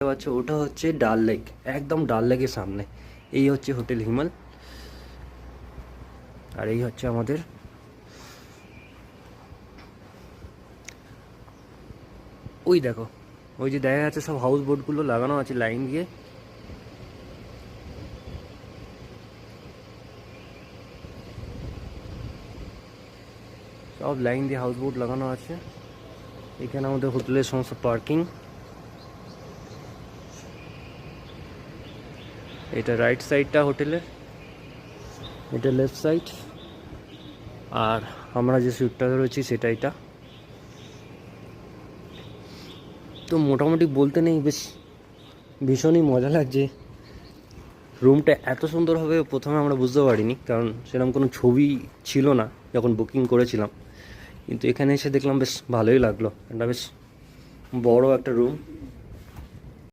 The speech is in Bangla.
পাচ্ছ ওটা হচ্ছে ডাল লেক, একদম ডাল লেকের সামনে। এই হচ্ছে হোটেল হিমাল, আর এই হচ্ছে আমাদের ওই দেখো, ওই যে দেখা যাচ্ছে সব হাউস বোটগুলো লাগানো আছে লাইন দিয়ে। সব লাইন দিয়ে হাউস বোট লাগানো আছে। এখানে আমাদের হোটেলের সমস্ত পার্কিং। এটা রাইট সাইডটা হোটেলের, এটা লেফট সাইড, আর আমরা যে সুটটা রয়েছি সেটা এটা। তো মোটামুটি বলতে নেই, বেশ ভীষণই মজা লাগছে। রুমটা এত সুন্দর হবে প্রথমে আমরা বুঝতে পারিনি, কারণ সেরকম কোনো ছবি ছিল না যখন বুকিং করেছিলাম। কিন্তু এখানে এসে দেখলাম বেশ ভালোই লাগলো, এটা বেশ বড় একটা রুম।